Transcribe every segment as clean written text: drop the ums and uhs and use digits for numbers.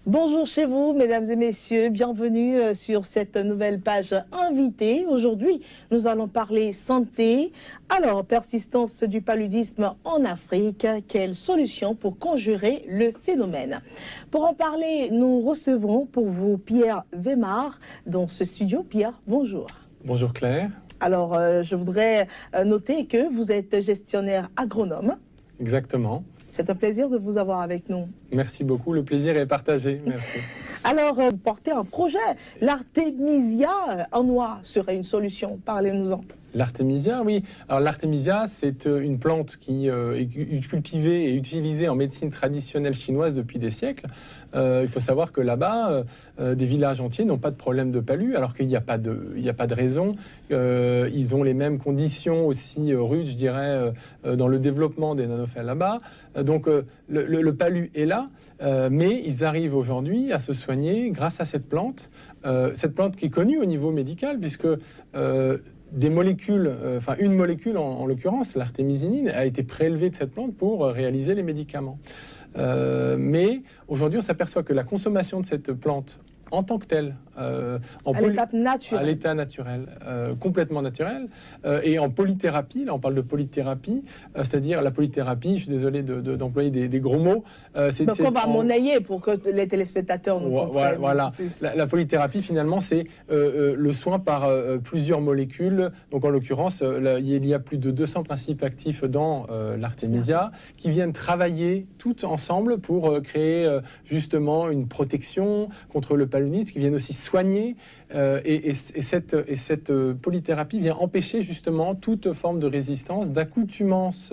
Bonjour chez vous, mesdames et messieurs, bienvenue sur cette nouvelle page invitée. Aujourd'hui, nous allons parler santé. Alors, persistance du paludisme en Afrique, quelle solution pour conjurer le phénomène? Pour en parler, nous recevrons pour vous Pierre Weimar dans ce studio. Pierre, bonjour. Bonjour Claire. Alors, je voudrais noter que vous êtes gestionnaire agronome. Exactement. C'est un plaisir de vous avoir avec nous. Merci beaucoup, le plaisir est partagé. Merci. Alors, vous portez un projet, l'artémisia en noix serait une solution. Parlez-nous-en. L'artémisia, oui. Alors l'artémisia, c'est une plante qui est cultivée et utilisée en médecine traditionnelle chinoise depuis des siècles. Il faut savoir que là-bas, des villages entiers n'ont pas de problème de palu, alors qu'il n'y a pas de raison. Ils ont les mêmes conditions aussi rudes, je dirais, dans le développement des nanophiles là-bas. Donc le palu est là, mais ils arrivent aujourd'hui à se soigner grâce à cette plante qui est connue au niveau médical, puisque des molécules, une molécule en l'occurrence, l'artémisinine, a été prélevée de cette plante pour réaliser les médicaments. Mais aujourd'hui, on s'aperçoit que la consommation de cette plante en tant que telle, à l'état naturel, complètement naturel, et en polythérapie, là on parle de polythérapie, c'est-à-dire la polythérapie, je suis désolé d'employer des gros mots. Donc on va monnayer pour que les téléspectateurs nous comprennent. Voilà, la polythérapie finalement c'est le soin par plusieurs molécules, donc en l'occurrence il y a plus de 200 principes actifs dans l'artémisia qui viennent travailler tout ensemble pour créer justement une protection contre le paludisme, qui viennent aussi soigner et cette polythérapie vient empêcher justement toute forme de résistance, d'accoutumance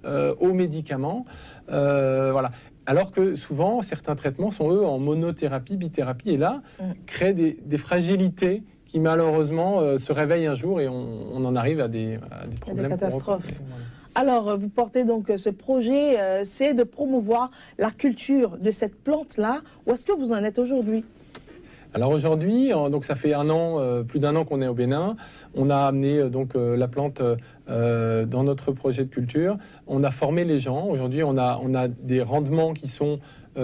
aux médicaments. Voilà. Alors que souvent, certains traitements sont eux en monothérapie, bithérapie, et là, créent des fragilités qui malheureusement se réveillent un jour et on en arrive à des problèmes. Des catastrophes. Alors, vous portez donc ce projet, c'est de promouvoir la culture de cette plante-là. Où est-ce que vous en êtes aujourd'hui ? Alors aujourd'hui, donc ça fait plus d'un an qu'on est au Bénin. On a amené la plante dans notre projet de culture. On a formé les gens. Aujourd'hui, on a des rendements qui sont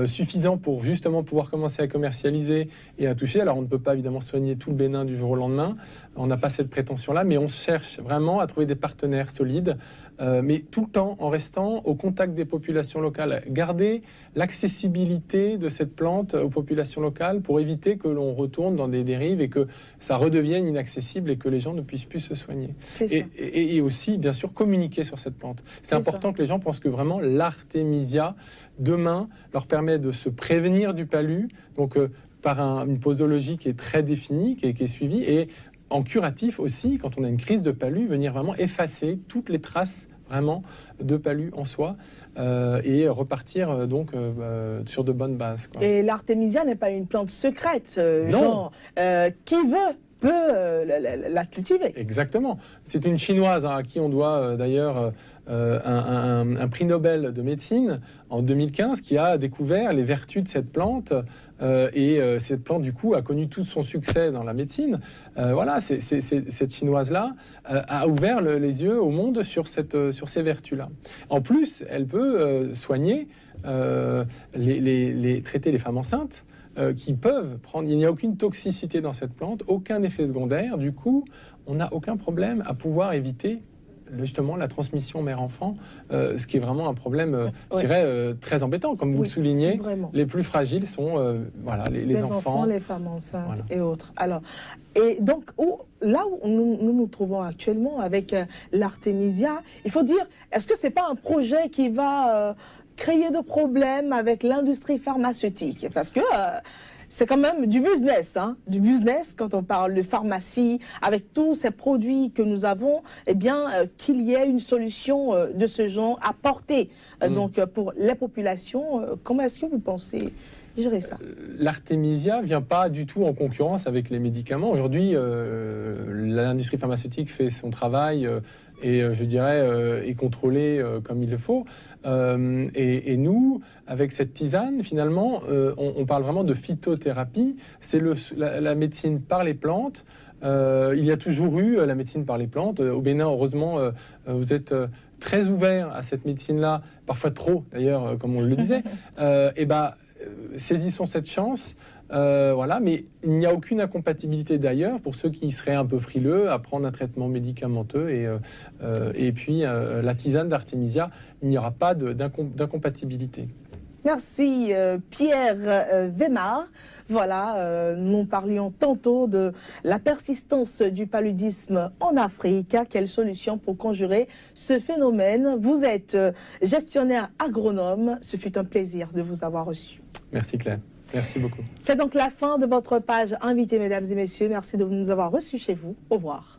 suffisants pour justement pouvoir commencer à commercialiser et à toucher. Alors on ne peut pas évidemment soigner tout le Bénin du jour au lendemain. On n'a pas cette prétention-là, mais on cherche vraiment à trouver des partenaires solides, mais tout le temps en restant au contact des populations locales. Garder l'accessibilité de cette plante aux populations locales pour éviter que l'on retourne dans des dérives et que ça redevienne inaccessible et que les gens ne puissent plus se soigner. Et aussi, bien sûr, communiquer sur cette plante. C'est important que les gens pensent que vraiment l'artémisia, demain, leur permet de se prévenir du palu, donc par une posologie qui est très définie, qui est suivie, et en curatif aussi, quand on a une crise de palu, venir vraiment effacer toutes les traces vraiment de palu en soi et repartir sur de bonnes bases, quoi. Et l'artémisia n'est pas une plante secrète, non. Qui peut la cultiver. Exactement. C'est une chinoise à qui on doit d'ailleurs un prix Nobel de médecine en 2015 qui a découvert les vertus de cette plante et cette plante du coup a connu tout son succès dans la médecine. Voilà, cette chinoise-là a ouvert les yeux au monde sur ces vertus-là. En plus, elle peut soigner, traiter les femmes enceintes qui peuvent prendre. Il n'y a aucune toxicité dans cette plante, aucun effet secondaire. Du coup, on n'a aucun problème à pouvoir éviter justement la transmission mère-enfant, ce qui est vraiment un problème, je dirais, très embêtant. Comme vous le soulignez, vraiment. Les plus fragiles sont les enfants, les femmes enceintes et autres. Alors, et donc, là où nous nous trouvons actuellement avec l'artémisia, il faut dire, est-ce que ce n'est pas un projet qui va créer de problèmes avec l'industrie pharmaceutique? Parce que c'est quand même du business, du business quand on parle de pharmacie, avec tous ces produits que nous avons, eh bien, qu'il y ait une solution de ce genre à porter. Donc, pour les populations, comment est-ce que vous pensez gérer ça? L'artémisia ne vient pas du tout en concurrence avec les médicaments. Aujourd'hui, l'industrie pharmaceutique fait son travail et je dirais est contrôlée comme il le faut. Et nous, avec cette tisane, finalement, on parle vraiment de phytothérapie. C'est la médecine par les plantes. Il y a toujours eu la médecine par les plantes. Au Bénin, heureusement, vous êtes très ouvert à cette médecine-là, parfois trop, d'ailleurs, comme on le disait. Et saisissons cette chance. Voilà, mais il n'y a aucune incompatibilité d'ailleurs pour ceux qui seraient un peu frileux à prendre un traitement médicamenteux et puis la tisane d'artémisia, il n'y aura pas d'incompatibilité. Merci Pierre Wemar. Voilà, nous parlions tantôt de la persistance du paludisme en Afrique. Quelle solution pour conjurer ce phénomène? Vous êtes gestionnaire agronome. Ce fut un plaisir de vous avoir reçu. Merci Claire. Merci beaucoup. C'est donc la fin de votre page invitée, mesdames et messieurs. Merci de nous avoir reçus chez vous. Au revoir.